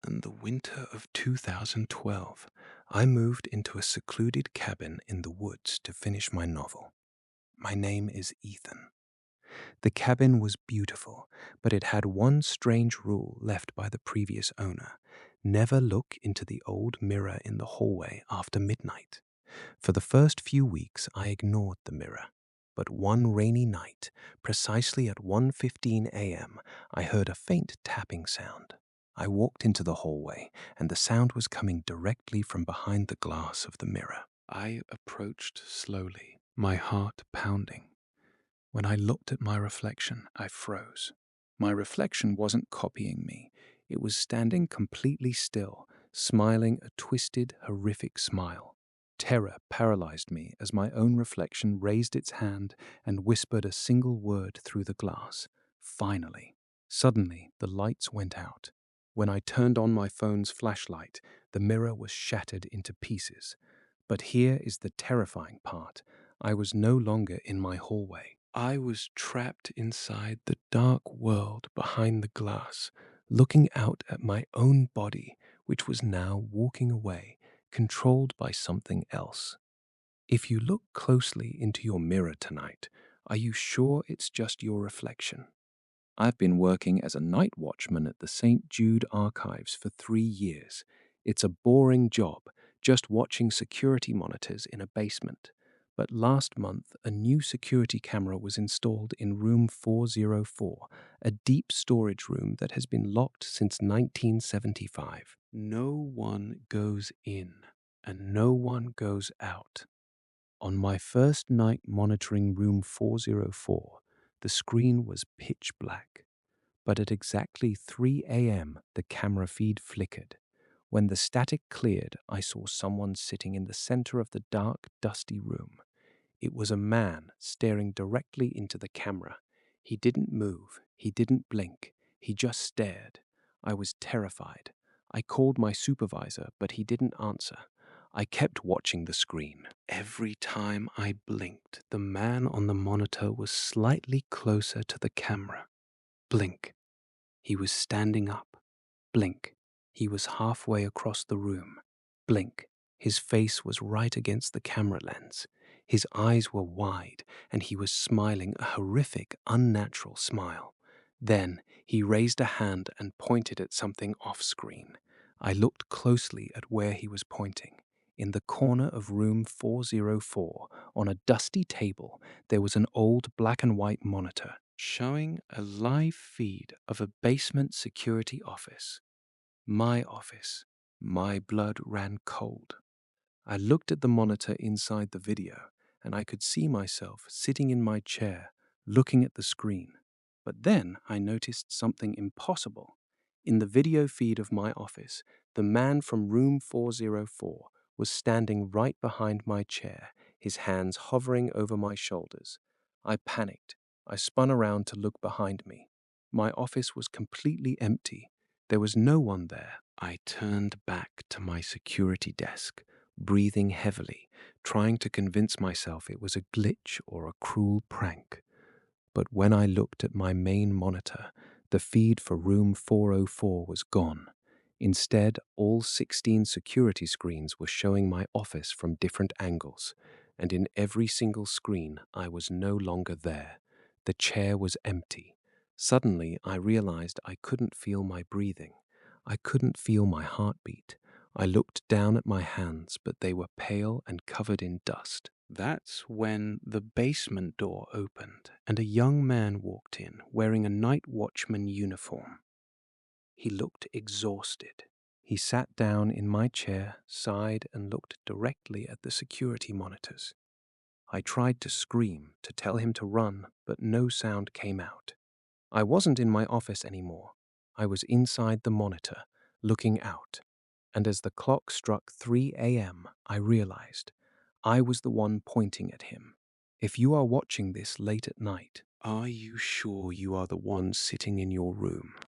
In the winter of 2012, I moved into a secluded cabin in the woods to finish my novel. My name is Ethan. The cabin was beautiful, but it had one strange rule left by the previous owner: never look into the old mirror in the hallway after midnight. For the first few weeks, I ignored the mirror. But one rainy night, precisely at 1:15 a.m., I heard a faint tapping sound. I walked into the hallway, and the sound was coming directly from behind the glass of the mirror. I approached slowly, my heart pounding. When I looked at my reflection, I froze. My reflection wasn't copying me. It was standing completely still, smiling a twisted, horrific smile. Terror paralyzed me as my own reflection raised its hand and whispered a single word through the glass: finally. Suddenly, the lights went out. When I turned on my phone's flashlight, the mirror was shattered into pieces. But here is the terrifying part. I was no longer in my hallway. I was trapped inside the dark world behind the glass, looking out at my own body, which was now walking away, controlled by something else. If you look closely into your mirror tonight, are you sure it's just your reflection? I've been working as a night watchman at the St. Jude Archives for 3 years. It's a boring job, just watching security monitors in a basement. But last month, a new security camera was installed in room 404, a deep storage room that has been locked since 1975. No one goes in, and no one goes out. On my first night monitoring room 404, the screen was pitch black. But at exactly 3 a.m., the camera feed flickered. When the static cleared, I saw someone sitting in the center of the dark, dusty room. It was a man staring directly into the camera. He didn't move. He didn't blink. He just stared. I was terrified. I called my supervisor, but he didn't answer. I kept watching the screen. Every time I blinked, the man on the monitor was slightly closer to the camera. Blink. He was standing up. Blink. He was halfway across the room. Blink. His face was right against the camera lens. His eyes were wide, and he was smiling a horrific, unnatural smile. Then he raised a hand and pointed at something off screen. I looked closely at where he was pointing. In the corner of room 404, on a dusty table, there was an old black and white monitor showing a live feed of a basement security office. My office. My blood ran cold. I looked at the monitor inside the video, and I could see myself sitting in my chair, looking at the screen. But then I noticed something impossible. In the video feed of my office, the man from room 404 was standing right behind my chair, his hands hovering over my shoulders. I panicked. I spun around to look behind me. My office was completely empty. There was no one there. I turned back to my security desk, breathing heavily, trying to convince myself it was a glitch or a cruel prank. But when I looked at my main monitor, the feed for room 404 was gone. Instead, all 16 security screens were showing my office from different angles, and in every single screen, I was no longer there. The chair was empty. Suddenly, I realized I couldn't feel my breathing. I couldn't feel my heartbeat. I looked down at my hands, but they were pale and covered in dust. That's when the basement door opened and a young man walked in wearing a night watchman uniform. He looked exhausted. He sat down in my chair, sighed, and looked directly at the security monitors. I tried to scream, to tell him to run, but no sound came out. I wasn't in my office anymore. I was inside the monitor, looking out. And as the clock struck 3 a.m., I realized I was the one pointing at him. If you are watching this late at night, are you sure you are the one sitting in your room?